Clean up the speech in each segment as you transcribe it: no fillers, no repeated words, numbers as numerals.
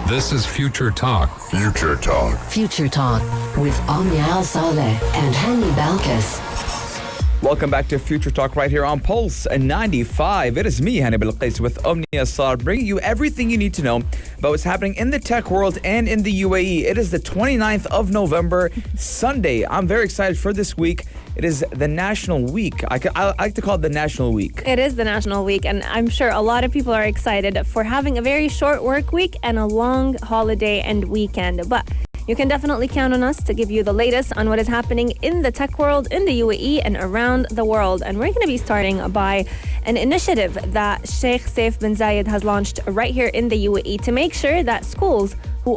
This is Future Talk. Future Talk. Future Talk with Omnia Al Saleh and Hani Balkis. Welcome back to Future Talk right here on Pulse 95. It is me, Hani Balkis, with Omnia Sar, bringing you everything you need to know about what's happening in the tech world and in the UAE. It is the 29th of November, Sunday. I'm very excited for this week. It is the National Week. I like to call it the National Week. It is the National Week, and I'm sure a lot of people are excited for having a very short work week and a long holiday and weekend. But you can definitely count on us to give you the latest on what is happening in the tech world, in the UAE, and around the world. And we're going to be starting by an initiative that Sheikh Saif bin Zayed has launched right here in the UAE to make sure that schools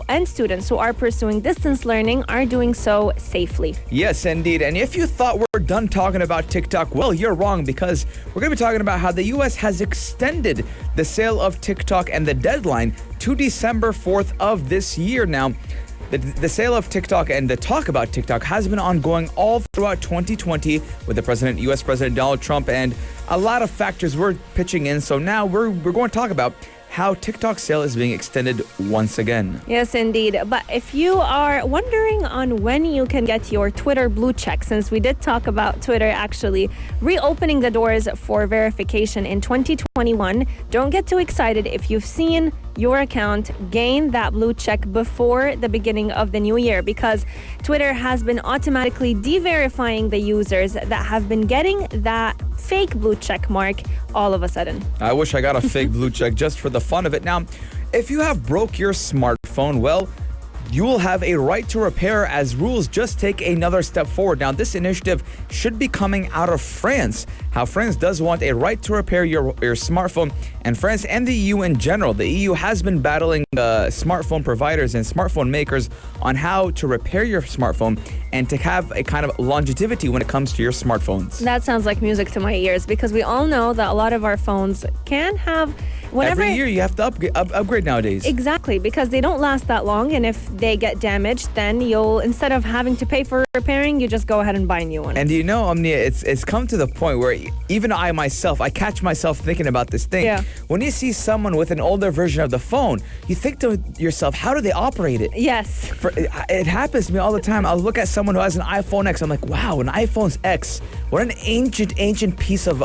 and students who are pursuing distance learning are doing so safely. Yes, indeed. And if you thought we're done talking about TikTok, well, you're wrong, because we're going to be talking about how the U.S. has extended the sale of TikTok and the deadline to December 4th of this year. Now, the sale of TikTok and the talk about TikTok has been ongoing all throughout 2020 with the U.S. President Donald Trump, and a lot of factors were pitching in. So now we're going to talk about how TikTok's sale is being extended once again. Yes, indeed. But if you are wondering on when you can get your Twitter blue check, since we did talk about Twitter actually reopening the doors for verification in 2021, don't get too excited if you've seen your account gain that blue check before the beginning of the new year, because Twitter has been automatically de-verifying the users that have been getting that fake blue check mark all of a sudden. I wish I got a fake blue check just for the fun of it. Now, if you have broke your smartphone, well, you will have a right to repair as rules just take another step forward. Now, this initiative should be coming out of France. How France does want a right to repair your smartphone, and France and the EU in general. The EU has been battling smartphone providers and smartphone makers on how to repair your smartphone and to have a kind of longevity when it comes to your smartphones. That sounds like music to my ears, because we all know that a lot of our phones can have every year you have to upgrade nowadays. Exactly, because they don't last that long, and if they get damaged, then you'll, instead of having to pay for repairing, you just go ahead and buy a new one. And you know, Omnia, it's come to the point where even I myself, I catch myself thinking about this thing. Yeah. When you see someone with an older version of the phone, you think to yourself, how do they operate it? Yes. It happens to me all the time. I'll look at someone who has an iPhone X. I'm like, wow, an iPhone X. What an ancient piece of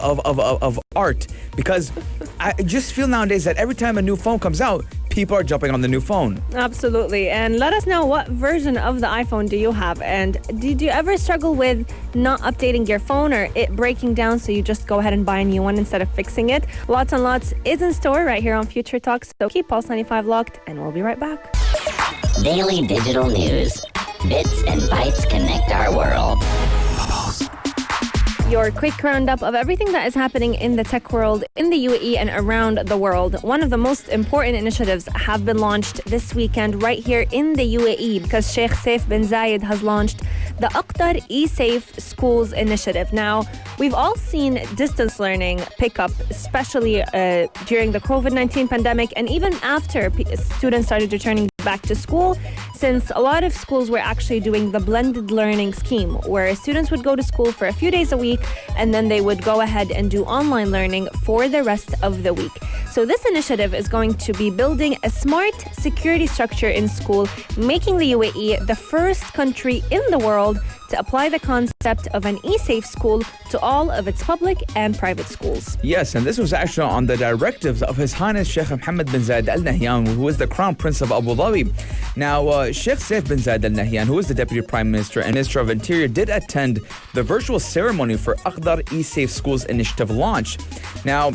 art. Because I just feel nowadays that every time a new phone comes out, people are jumping on the new phone. Absolutely. And let us know, what version of the iPhone do you have? And did you ever struggle with not updating your phone or it breaking down, so you just go ahead and buy a new one instead of fixing it? Lots and Lots is in store right here on Future Talks. So keep Pulse 95 locked, and we'll be right back. Daily digital news. Bits and bytes connect our world. Your quick roundup of everything that is happening in the tech world, in the UAE and around the world. One of the most important initiatives have been launched this weekend right here in the UAE, because Sheikh Saif bin Zayed has launched the Aqdar E-Safe Schools initiative. Now, we've all seen distance learning pick up, especially during the COVID-19 pandemic, and even after students started returning back to school, since a lot of schools were actually doing the blended learning scheme, where students would go to school for a few days a week and then they would go ahead and do online learning for the rest of the week. So this initiative is going to be building a smart security structure in school, making the UAE the first country in the world to apply the concept of an ESafe school to all of its public and private schools. Yes, and this was actually on the directives of His Highness Sheikh Mohammed bin Zayed Al Nahyan, who is the Crown Prince of Abu Dhabi. Now, Sheikh Saif bin Zayed Al Nahyan, who is the Deputy Prime Minister and Minister of Interior, did attend the virtual ceremony for Aqdar E-Safe Schools initiative launch. Now,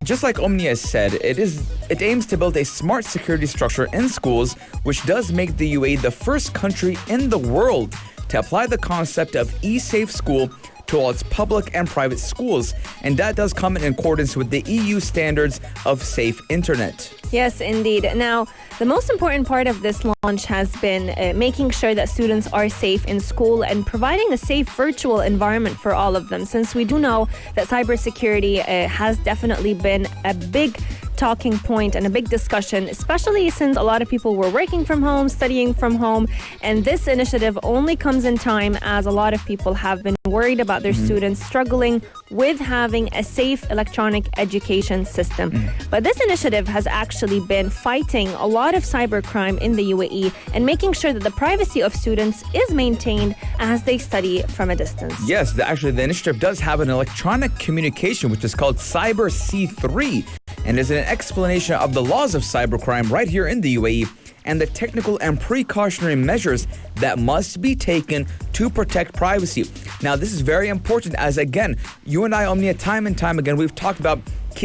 just like Omnia said, it aims to build a smart security structure in schools, which does make the UAE the first country in the world to apply the concept of ESafe school to all its public and private schools. And that does come in accordance with the EU standards of safe internet. Yes, indeed. Now, the most important part of this launch has been making sure that students are safe in school and providing a safe virtual environment for all of them, since we do know that cybersecurity has definitely been a big talking point and a big discussion, especially since a lot of people were working from home, studying from home. And this initiative only comes in time as a lot of people have been worried about their students struggling with having a safe electronic education system. But this initiative has actually been fighting a lot of cybercrime in the UAE and making sure that the privacy of students is maintained as they study from a distance. Yes, actually, the initiative does have an electronic communication, which is called Cyber C3, and is an explanation of the laws of cybercrime right here in the UAE and the technical and precautionary measures that must be taken to protect privacy. Now, this is very important as, again, you and I, Omnia, time and time again, we've talked about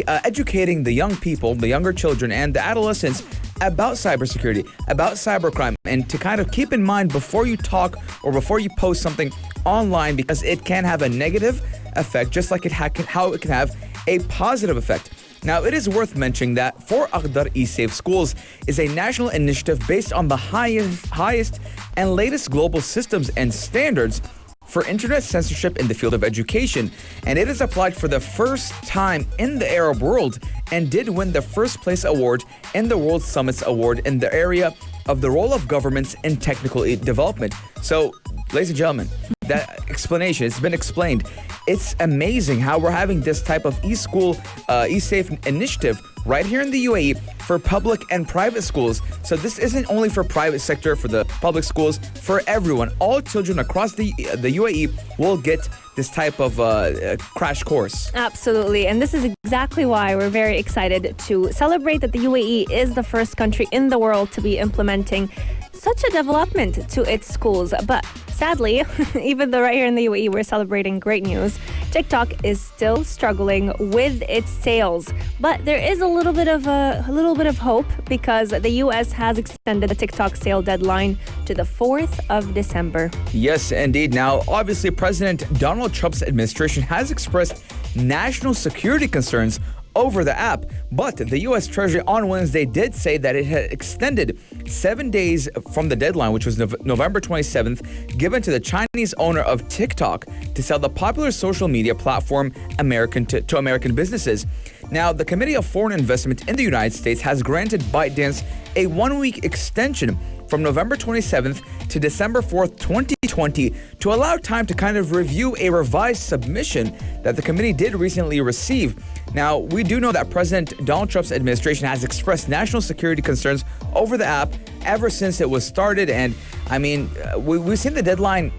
educating the young people, the younger children, and the adolescents about cybersecurity, about cybercrime, and to kind of keep in mind before you talk or before you post something online, because it can have a negative effect, just like how it can have a positive effect. Now, it is worth mentioning that for Aqdar E-Safe, schools is a national initiative based on the highest and latest global systems and standards for internet censorship in the field of education. And it is applied for the first time in the Arab world and did win the first place award in the World Summits Award in the area of the role of governments in technical development. So, ladies and gentlemen, that explanation, it's been explained. It's amazing how we're having this type of e-school, e-safe initiative right here in the UAE for public and private schools. So this isn't only for private sector, for the public schools, for everyone. All children across the UAE will get this type of crash course. Absolutely. And this is exactly why we're very excited to celebrate that the UAE is the first country in the world to be implementing such a development to its schools. But sadly, even though right here in the UAE we're celebrating great news, TikTok is still struggling with its sales. But there is a little bit of hope, because the US has extended the TikTok sale deadline to the 4th of December. Yes, indeed. Now, obviously, President Donald Trump's administration has expressed national security concerns over the app, but the U.S. Treasury on Wednesday did say that it had extended 7 days from the deadline, which was November 27th, given to the Chinese owner of TikTok to sell the popular social media platform to American businesses. Now, the Committee of Foreign Investment in the United States has granted ByteDance a 1-week extension from November 27th to December 4th, 2020, to allow time to kind of review a revised submission that the committee did recently receive. Now, we do know that President Donald Trump's administration has expressed national security concerns over the app ever since it was started. And I mean, we've seen the deadline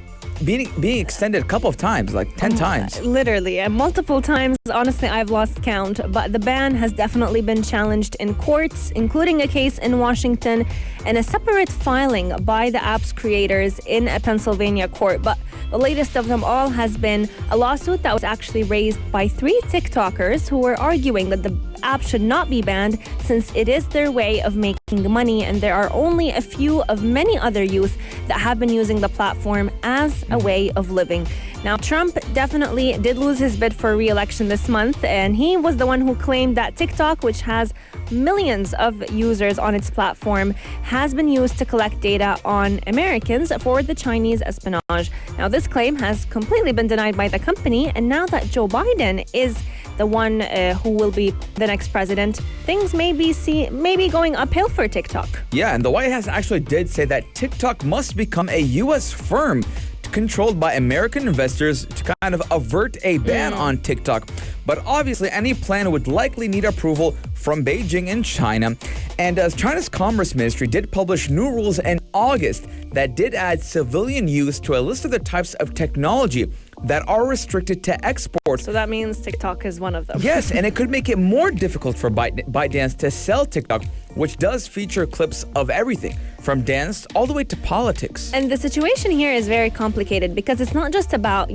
being extended a couple of times, like 10 times. Literally, and multiple times. Honestly, I've lost count. But the ban has definitely been challenged in courts, including a case in Washington and a separate filing by the app's creators in a Pennsylvania court. But the latest of them all has been a lawsuit that was actually raised by 3 TikTokers who were arguing that the app should not be banned since it is their way of making money, and there are only a few of many other youth that have been using the platform as a way of living. Now, Trump definitely did lose his bid for re-election this month, and he was the one who claimed that TikTok, which has millions of users on its platform, has been used to collect data on Americans for the Chinese espionage. Now, this claim has completely been denied by the company, and now that Joe Biden is the one who will be the next president, things may be going uphill for TikTok. Yeah, and the White House actually did say that TikTok must become a U.S. firm controlled by American investors to kind of avert a ban on TikTok. But obviously, any plan would likely need approval from Beijing and China. And China's Commerce Ministry did publish new rules in August that did add civilian use to a list of the types of technology that are restricted to export. So that means TikTok is one of them. Yes, and it could make it more difficult for ByteDance to sell TikTok, which does feature clips of everything, from dance all the way to politics. And the situation here is very complicated because it's not just about,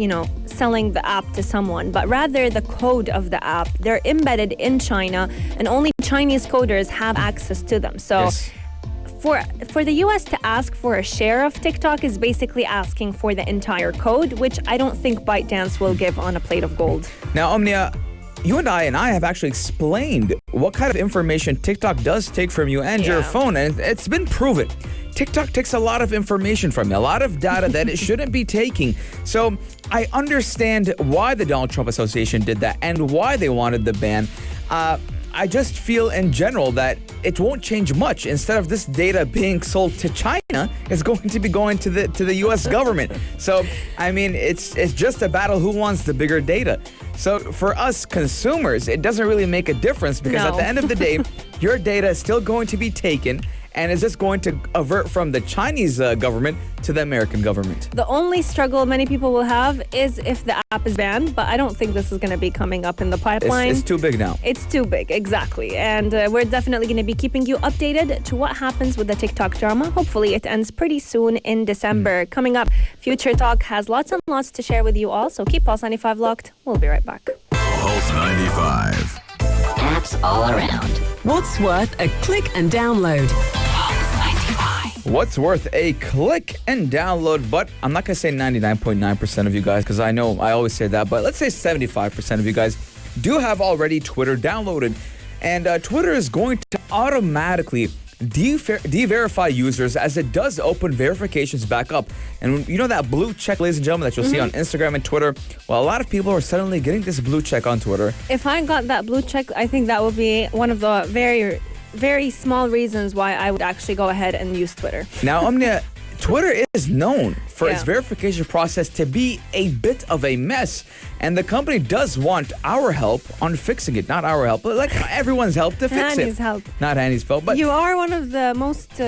selling the app to someone, but rather the code of the app. They're embedded in China, and only Chinese coders have access to them. So Yes. For the US to ask for a share of TikTok is basically asking for the entire code, which I don't think ByteDance will give on a plate of gold. Now, Omnia, you and I have actually explained what kind of information TikTok does take from you and your phone, and it's been proven. TikTok takes a lot of information from you, a lot of data that it shouldn't be taking. So I understand why the Donald Trump Association did that and why they wanted the ban. I just feel in general that it won't change much. Instead of this data being sold to China, it's going to be going to the U.S. government. So, I mean, it's just a battle who wants the bigger data. So for us consumers, it doesn't really make a difference because at the end of the day, your data is still going to be taken and is just going to avert from the Chinese government to the American government. The only struggle many people will have is if the app is banned, but I don't think this is going to be coming up in the pipeline. It's too big now. It's too big, exactly. And we're definitely going to be keeping you updated to what happens with the TikTok drama. Hopefully it ends pretty soon in December. Coming up, Future Talk has lots and lots to share with you all, so keep Pulse 95 locked. We'll be right back. Pulse 95. Apps all around. What's worth a click and download? What's worth a click and download? But I'm not going to say 99.9% of you guys, because I know I always say that, but let's say 75% of you guys do have already Twitter downloaded. And Twitter is going to automatically de-verify users as it does open verifications back up. And you know that blue check, ladies and gentlemen, that you'll see on Instagram and Twitter? Well, a lot of people are suddenly getting this blue check on Twitter. If I got that blue check, I think that would be one of the very small reasons why I would actually go ahead and use Twitter. Now, Omnia, Twitter is known for its verification process to be a bit of a mess. And the company does want our help on fixing it. Not our help, but like everyone's help to fix it. Hanny's help. Not Hanny's help, but you are one of the most,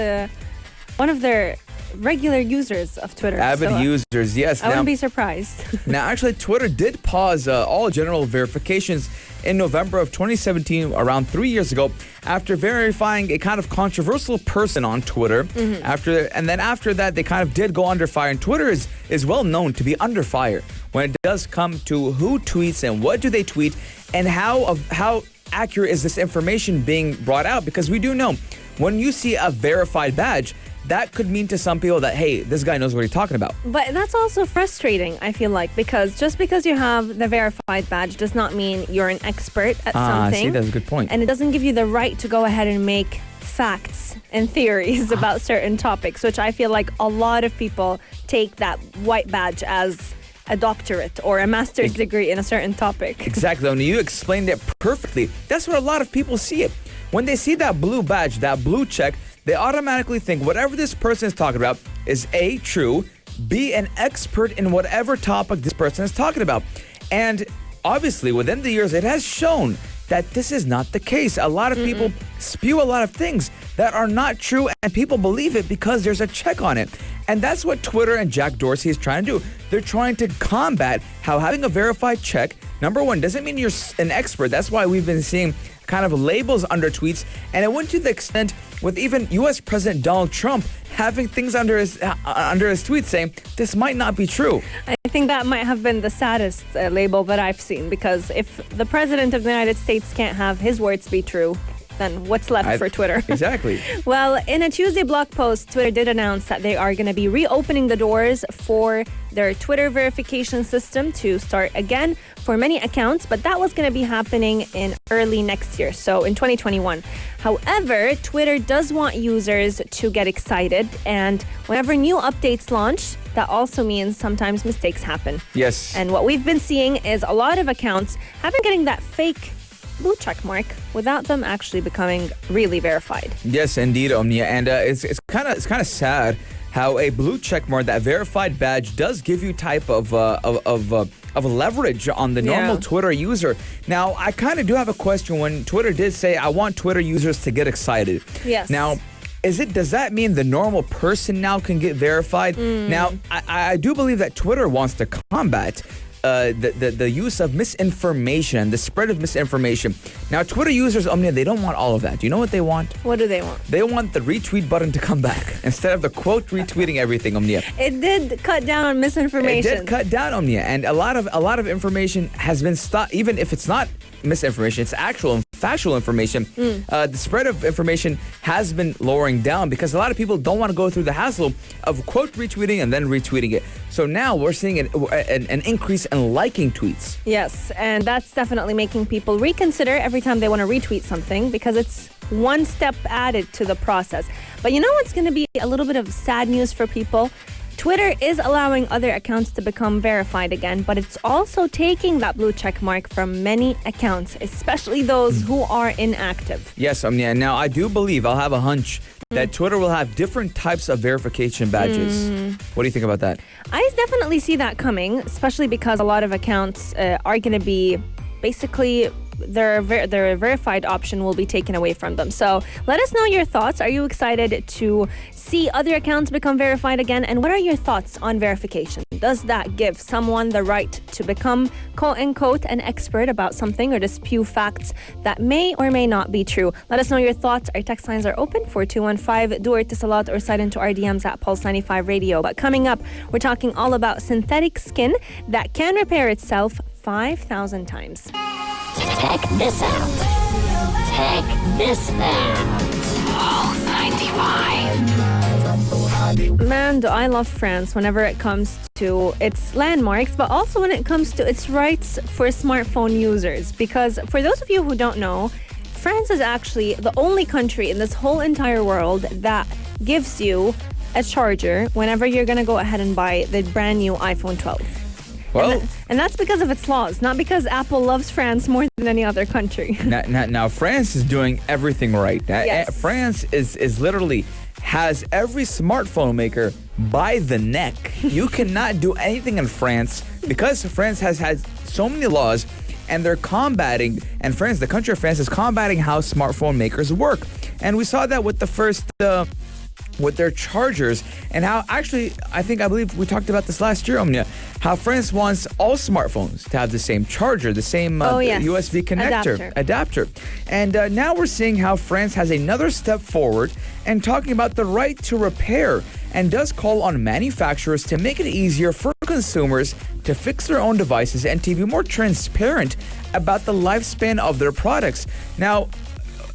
one of their regular users of Twitter. Avid users, yes. I wouldn't be surprised. Now, actually, Twitter did pause all general verifications in November of 2017, around 3 years ago, after verifying a kind of controversial person on Twitter. After that, they kind of did go under fire. And Twitter is well known to be under fire when it does come to who tweets and what do they tweet and how accurate is this information being brought out. Because we do know when you see a verified badge, that could mean to some people that, hey, this guy knows what he's talking about. But that's also frustrating, I feel like, because just because you have the verified badge does not mean you're an expert at something. See, that's a good point. And it doesn't give you the right to go ahead and make facts and theories about certain topics, which I feel like a lot of people take that white badge as a doctorate or a master's degree in a certain topic. Exactly. And you explained it perfectly. That's what a lot of people see it. When they see that blue badge, that blue check, they automatically think whatever this person is talking about is A, true, B, an expert in whatever topic this person is talking about. And obviously, within the years, it has shown that this is not the case. A lot of people spew a lot of things that are not true, and people believe it because there's a check on it. And that's what Twitter and Jack Dorsey is trying to do. They're trying to combat how having a verified check, number one, doesn't mean you're an expert. That's why we've been seeing kind of labels under tweets. And it went to the extent with even U.S. President Donald Trump having things under his tweets saying this might not be true. I think that might have been the saddest label that I've seen, because if the president of the United States can't have his words be true, then what's left for Twitter? Exactly. Well, in a Tuesday blog post, Twitter did announce that they are going to be reopening the doors for their Twitter verification system to start again for many accounts, but that was going to be happening in early next year, so in 2021. However, Twitter does want users to get excited, and whenever new updates launch, that also means sometimes mistakes happen. Yes. And what we've been seeing is a lot of accounts have been getting that fake blue check mark without them actually becoming really verified. Yes, indeed, Omnia. And it's kind of sad how a blue check mark, that verified badge, does give you type of leverage on the normal Twitter user. Now, I kind of do have a question when Twitter did say, I want Twitter users to get excited. Yes. Now, does that mean the normal person now can get verified? Now, I do believe that Twitter wants to combat the use of misinformation, the spread of misinformation. Now, Twitter users, Omnia, they don't want all of that. Do you know what they want? What do they want? They want the retweet button to come back instead of the quote retweeting everything, Omnia. It did cut down on misinformation. It did cut down, Omnia, and a lot of information has been stopped. Even if it's not misinformation, it's actual and factual information. The spread of information has been lowering down because a lot of people don't want to go through the hassle of quote retweeting and then retweeting it. So now we're seeing an increase in liking tweets. Yes, and that's definitely making people reconsider every time they want to retweet something, because it's one step added to the process. But you know what's going to be a little bit of sad news for people? Twitter is allowing other accounts to become verified again, but it's also taking that blue check mark from many accounts, especially those who are inactive. Yes, now I do believe, I'll have a hunch, that Twitter will have different types of verification badges. What do you think about that? I definitely see that coming, especially because a lot of accounts are going to be basically their verified option will be taken away from them. So let us know your thoughts. Are you excited to see other accounts become verified again? And what are your thoughts on verification? Does that give someone the right to become, quote-unquote, an expert about something or to spew facts that may or may not be true? Let us know your thoughts. Our text lines are open for 215. Do it to Salat or slide into our DMs at Pulse 95 Radio. But coming up, we're talking all about synthetic skin that can repair itself 5,000 times. Check this out. Check this out. Pulse 95. Man, do I love France whenever it comes to its landmarks, but also when it comes to its rights for smartphone users. Because for those of you who don't know, France is actually the only country in this whole entire world that gives you a charger whenever you're going to go ahead and buy the brand new iPhone 12. Well, And that's because of its laws, not because Apple loves France more than any other country. now France is doing everything right. Yes. France is literally has every smartphone maker by the neck. You cannot do anything in France because France has had so many laws, and they're combating, and France, the country of France, is combating how smartphone makers work. And we saw that with the first with their chargers, and how actually, I believe we talked about this last year, Omnia, how France wants all smartphones to have the same charger, the same USB connector, adapter. And now we're seeing how France has another step forward and talking about the right to repair, and does call on manufacturers to make it easier for consumers to fix their own devices and to be more transparent about the lifespan of their products. Now,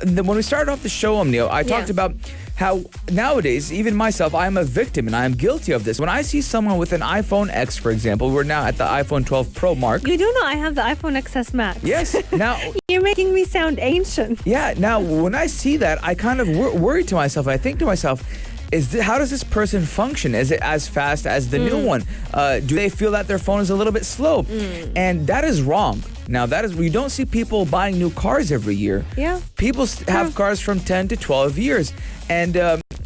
when we started off the show, Omnia, I talked about how nowadays, even myself, I am a victim and I am guilty of this. When I see someone with an iPhone X, for example, we're now at the iPhone 12 Pro mark. You do know I have the iPhone XS Max. Yes. Now you're making me sound ancient. Yeah. Now, when I see that, I kind of worry to myself. I think to myself, how does this person function? Is it as fast as the new one? Do they feel that their phone is a little bit slow? And that is wrong. Now, we don't see people buying new cars every year. Yeah. People have cars from 10 to 12 years. And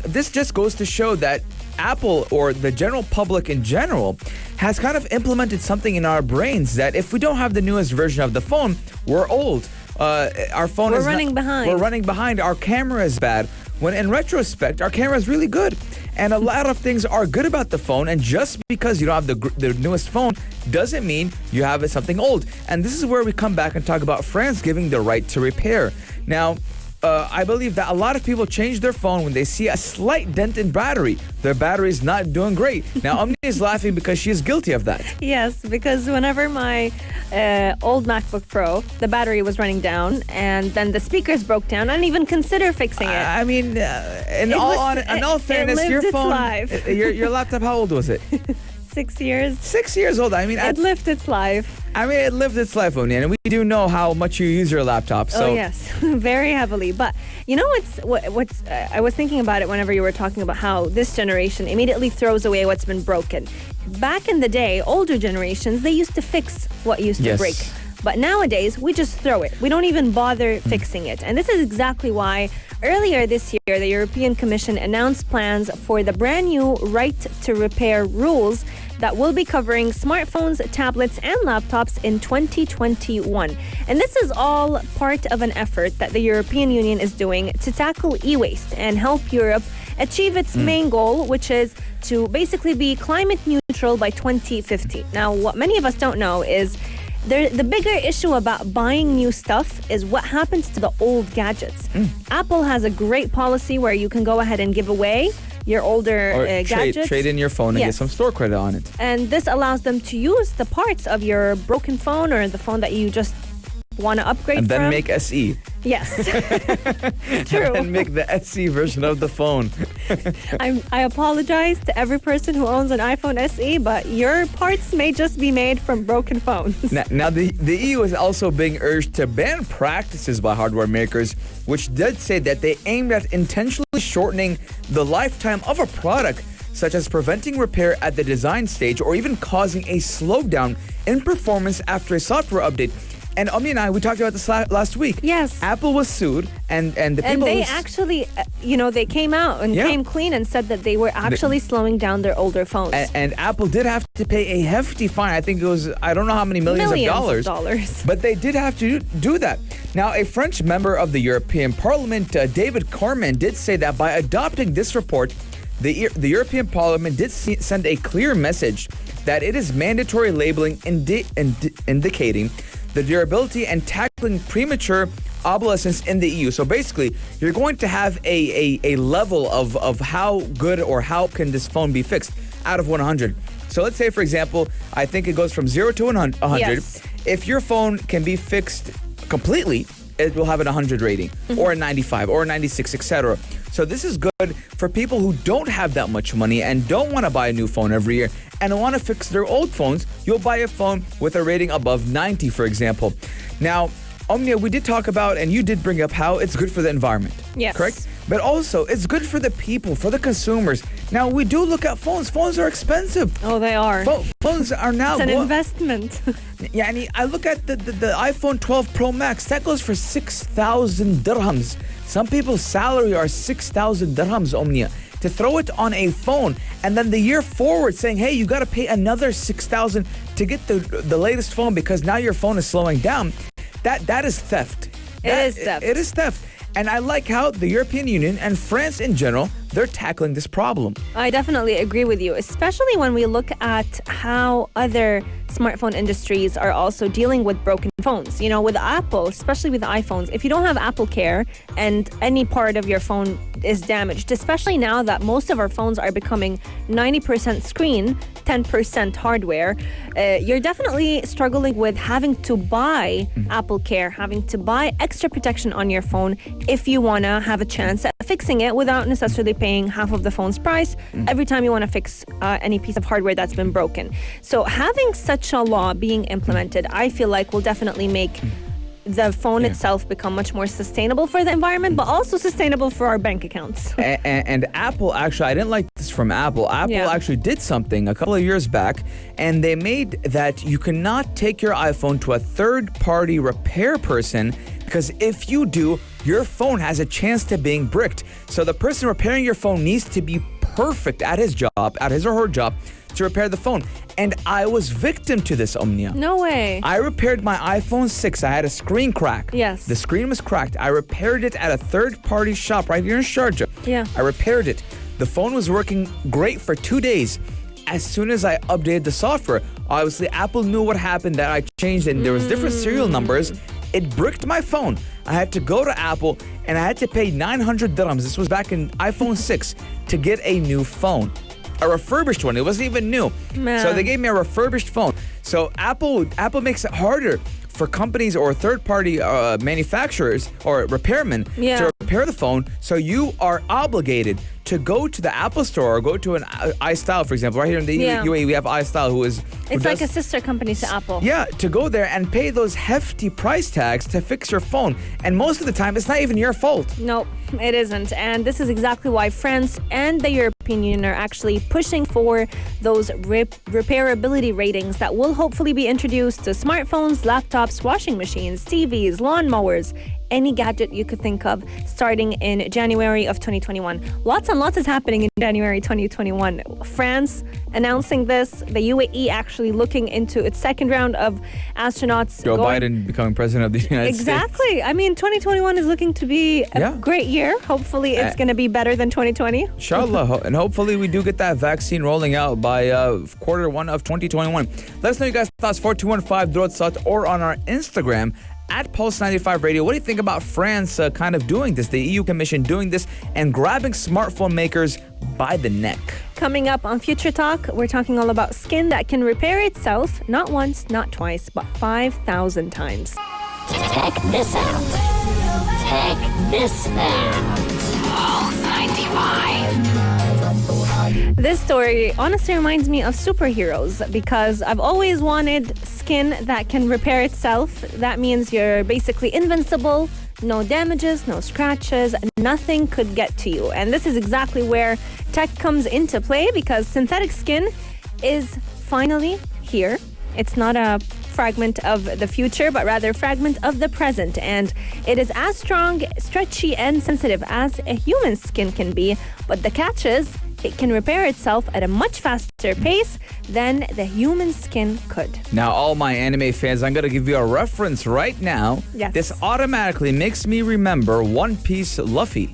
this just goes to show that Apple, or the general public in general, has kind of implemented something in our brains that if we don't have the newest version of the phone, we're old. Our phone We're running behind. We're running behind. Our camera is bad. When in retrospect, our camera is really good. And a lot of things are good about the phone. And just because you don't have the newest phone doesn't mean you have something old. And this is where we come back and talk about France giving the right to repair. Now, I believe that a lot of people change their phone when they see a slight dent in battery. Their battery is not doing great. Now, Omni is laughing because she is guilty of that. Yes, because whenever my old MacBook Pro, the battery was running down, and then the speakers broke down, I didn't even consider fixing it. I mean, in all fairness, your phone, your laptop, how old was it? 6 years. 6 years old. I mean, it lived its life. It lived its life, Omni, and we do know how much you use your laptop. So. Oh yes, very heavily. But you know what's I was thinking about it whenever you were talking about how this generation immediately throws away what's been broken. Back in the day, older generations, they used to fix what used to break. But nowadays, we just throw it. We don't even bother fixing it. And this is exactly why earlier this year, the European Commission announced plans for the brand new right to repair rules that will be covering smartphones, tablets, and laptops in 2021. And this is all part of an effort that the European Union is doing to tackle e-waste and help Europe achieve its main goal, which is to basically be climate neutral by 2050. Now, what many of us don't know is the bigger issue about buying new stuff is what happens to the old gadgets. Apple has a great policy where you can go ahead and give away your older gadgets. Trade in your phone and get some store credit on it. And this allows them to use the parts of your broken phone or the phone that you just want to upgrade and then from. make SE. Yes. True. And make the SE version of the phone. I apologize to every person who owns an iPhone SE, but your parts may just be made from broken phones. Now the EU is also being urged to ban practices by hardware makers, which did say that they aimed at intentionally shortening the lifetime of a product. such as preventing repair at the design stage or even causing a slowdown in performance after a software update. And Omni and I, we talked about this last week. Yes. Apple was sued, and the people... And they actually, they came out and came clean and said that they were actually slowing down their older phones. And Apple did have to pay a hefty fine. I think it was, I don't know how many millions of dollars. But they did have to do that. Now, a French member of the European Parliament, David Carman, did say that by adopting this report, the European Parliament did send a clear message that it is mandatory labeling indicating the durability and tackling premature obsolescence in the EU. So basically, you're going to have a level of how good or how can this phone be fixed out of 100. So let's say, for example, I think it goes from 0 to 100. Yes. If your phone can be fixed completely, it will have an 100 rating or a 95 or a 96, etc. So this is good for people who don't have that much money and don't want to buy a new phone every year and want to fix their old phones. You'll buy a phone with a rating above 90, for example. Now, Omnia, we did talk about, and you did bring up how it's good for the environment. Yes. Correct? But also, it's good for the people, for the consumers. Now, we do look at phones. Phones are expensive. Oh, they are. Phones are now... It's an investment. Yeah, and I look at the iPhone 12 Pro Max. That goes for 6,000 dirhams. Some people's salary are 6,000 dirhams, Omnia. To throw it on a phone and then the year forward saying, hey, you got to pay another 6,000 to get the latest phone because now your phone is slowing down. That is theft. It is theft. And I like how the European Union and France in general, they're tackling this problem. I definitely agree with you, especially when we look at how other smartphone industries are also dealing with broken phones. You know, with Apple, especially with iPhones, if you don't have Apple Care and any part of your phone is damaged, especially now that most of our phones are becoming 90% screen, 10% hardware, you're definitely struggling with having to buy Apple Care, having to buy extra protection on your phone if you want to have a chance at fixing it without necessarily paying half of the phone's price every time you want to fix any piece of hardware that's been broken. So having such a law being implemented, I feel like will definitely make the phone itself become much more sustainable for the environment, but also sustainable for our bank accounts. And Apple, actually, I didn't like this from Apple. Apple actually did something a couple of years back, and they made that you cannot take your iPhone to a third-party repair person, because if you do, your phone has a chance to being bricked. So the person repairing your phone needs to be perfect at his or her job, to repair the phone. And I was victim to this, Omnia. No way. I repaired my iPhone 6. I had a screen crack. Yes. The screen was cracked. I repaired it at a third-party shop right here in Sharjah. Yeah. I repaired it. The phone was working great for 2 days. As soon as I updated the software, obviously Apple knew what happened, that I changed and there was different serial numbers. It bricked my phone. I had to go to Apple and I had to pay 900 dirhams. This was back in iPhone 6 to get a new phone. A refurbished one. It wasn't even new. Man. So they gave me a refurbished phone. So Apple makes it harder for companies or third-party manufacturers or repairmen to repair the phone. So you are obligated to go to the Apple Store or go to an iStyle, for example. Right here in the UAE, we have iStyle, who it's like a sister company to Apple. Yeah, to go there and pay those hefty price tags to fix your phone. And most of the time, it's not even your fault. No, it isn't. And this is exactly why France and the European Union are actually pushing for those repairability ratings that will hopefully be introduced to smartphones, laptops, washing machines, TVs, lawnmowers, any gadget you could think of, starting in January of 2021. Lots and lots is happening in January 2021. France announcing this, the UAE actually looking into its second round of astronauts. Joe Biden becoming president of the United States. Exactly. I mean, 2021 is looking to be a great year. Hopefully it's going to be better than 2020. Inshallah. And hopefully we do get that vaccine rolling out by Q1 of 2021. Let us know you guys' thoughts, 4215 or on our Instagram at Pulse 95 Radio. What do you think about France kind of doing this, the EU Commission doing this and grabbing smartphone makers by the neck? Coming up on Future Talk, we're talking all about skin that can repair itself not once, not twice, but 5,000 times. Check this out. Check this out. Pulse 95. This story honestly reminds me of superheroes because I've always wanted skin that can repair itself. That means you're basically invincible, no damages, no scratches, nothing could get to you. And this is exactly where tech comes into play because synthetic skin is finally here. It's not a fragment of the future, but rather a fragment of the present. And it is as strong, stretchy, and sensitive as a human skin can be. But the catch is, it can repair itself at a much faster pace than the human skin could. Now, all my anime fans, I'm going to give you a reference right now. Yes. This automatically makes me remember One Piece Luffy.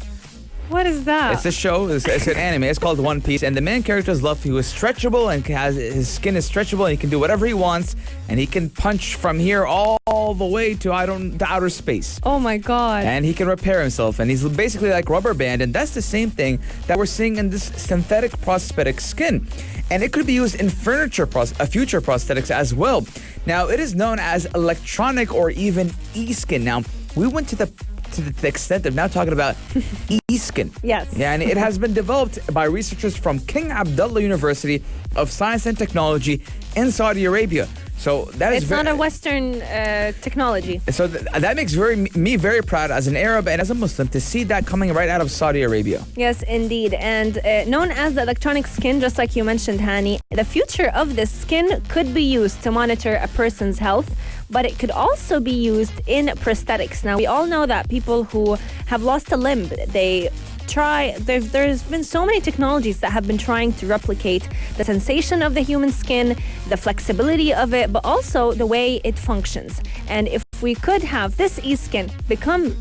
What is that? It's a show, it's an anime, it's called One Piece, and the main character is Luffy, who is stretchable and his skin is stretchable and he can do whatever he wants, and he can punch from here all the way to outer space. Oh my God. And he can repair himself, and he's basically like rubber band, and that's the same thing that we're seeing in this synthetic prosthetic skin. And it could be used in future prosthetics as well. Now, it is known as electronic or even e-skin. Now, we went to the extent of now talking about e-skin. Yes. Yeah, and it has been developed by researchers from King Abdullah University of Science and Technology in Saudi Arabia. So that is It's not a Western technology. So that makes me very proud as an Arab and as a Muslim to see that coming right out of Saudi Arabia. Yes, indeed. And known as the electronic skin, just like you mentioned, Hani, the future of this skin could be used to monitor a person's health, but it could also be used in prosthetics. Now, we all know that people who have lost a limb, there's been so many technologies that have been trying to replicate the sensation of the human skin, the flexibility of it, but also the way it functions. And if we could have this e-skin become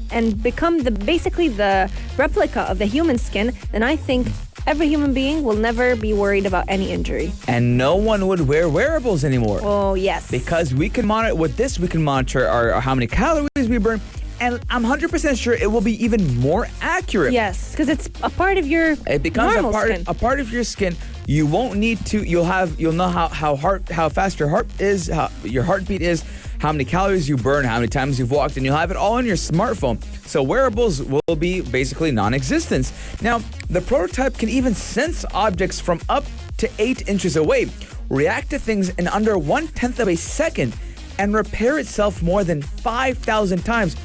basically the replica of the human skin, then I think every human being will never be worried about any injury. And no one would wear wearables anymore. Oh, yes. Because we can monitor, with this, we can monitor our how many calories we burn. And I'm 100% sure it will be even more accurate. Yes, because it's a part of your It becomes normal skin. a part of your skin. You won't need to. You'll know how fast your heart is, how your heartbeat is, how many calories you burn, how many times you've walked, and you'll have it all on your smartphone. So wearables will be basically non-existent. Now, the prototype can even sense objects from up to 8 inches away, react to things in under 1/10 of a second, and repair itself more than 5,000 times.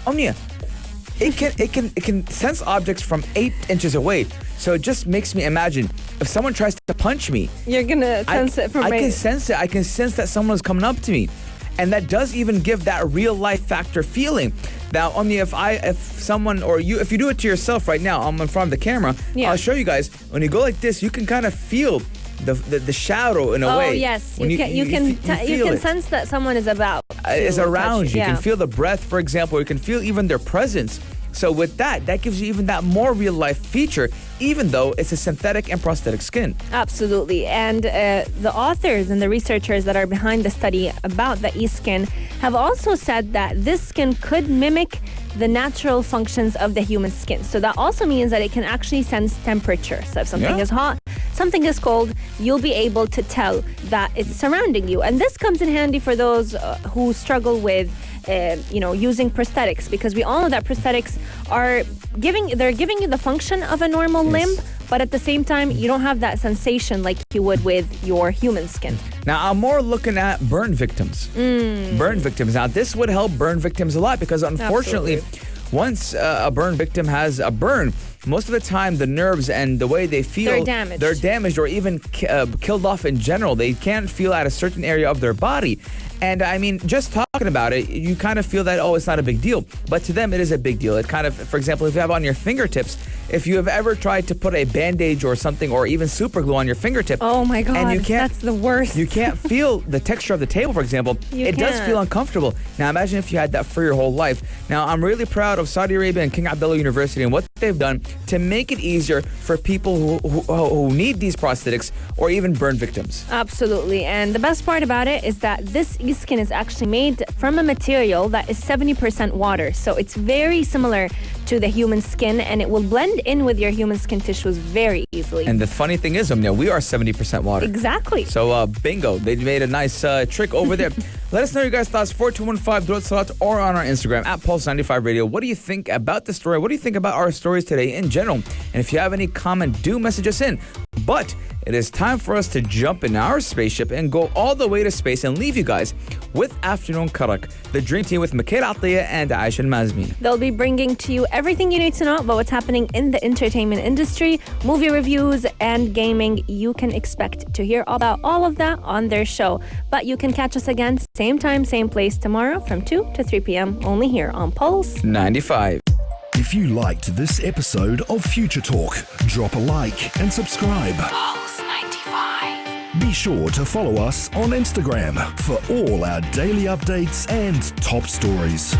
Omnia, it can sense objects from 8 inches away. So it just makes me imagine if someone tries to punch me, You're gonna sense it from I can sense it. I can sense that someone is coming up to me, and that does even give that real life factor feeling. Now, Omnia, if you do it to yourself right now, I'm in front of the camera. Yeah. I'll show you guys. When you go like this, you can kind of feel the shadow in a way. Oh yes, you can sense that someone is about is around touch you. You can feel the breath, for example. You can feel even their presence. So with that gives you even that more real life feature, even though it's a synthetic and prosthetic skin. Absolutely. And the authors and the researchers that are behind the study about the e-skin have also said that this skin could mimic the natural functions of the human skin. So that also means that it can actually sense temperature. So if something is hot, something is cold, you'll be able to tell that it's surrounding you. And this comes in handy for those who struggle with using prosthetics, because we all know that prosthetics are giving you the function of a normal limb, but at the same time, you don't have that sensation like you would with your human skin. Now, I'm more looking at burn victims. Burn victims. Now, this would help burn victims a lot because, unfortunately, once a burn victim has a burn, most of the time the nerves and the way they feel, they're damaged or even killed off in general. They can't feel at a certain area of their body. And I mean, just talking about it, you kind of feel that, oh, it's not a big deal. But to them, it is a big deal. It kind of, for example, if you have on your fingertips, if you have ever tried to put a bandage or something or even super glue on your fingertip. Oh my God, and that's the worst. You can't feel the texture of the table, for example. It does feel uncomfortable. Now imagine if you had that for your whole life. Now I'm really proud of Saudi Arabia and King Abdullah University and what they've done to make it easier for people who need these prosthetics or even burn victims. Absolutely. And the best part about it is that this e-skin is actually made from a material that is 70% water. So it's very similar to the human skin, and it will blend in with your human skin tissues very easily. And the funny thing is, Omnia, we are 70% water. Exactly. So bingo, they made a nice trick over there. Let us know your guys' thoughts, 4215 or on our Instagram at Pulse95 Radio. What do you think about the story? What do you think about our stories today in general? And if you have any comment, do message us in. But it is time for us to jump in our spaceship and go all the way to space and leave you guys with Afternoon Karak, the Dream Team with Mikhail Atiyah and Aisha Al-Mazmi. They'll be bringing to you everything you need to know about what's happening in the entertainment industry, movie reviews, and gaming. You can expect to hear about all of that on their show. But you can catch us again, same time, same place tomorrow from 2 to 3 p.m. only here on Pulse 95. If you liked this episode of Future Talk, drop a like and subscribe. Pulse 95. Be sure to follow us on Instagram for all our daily updates and top stories.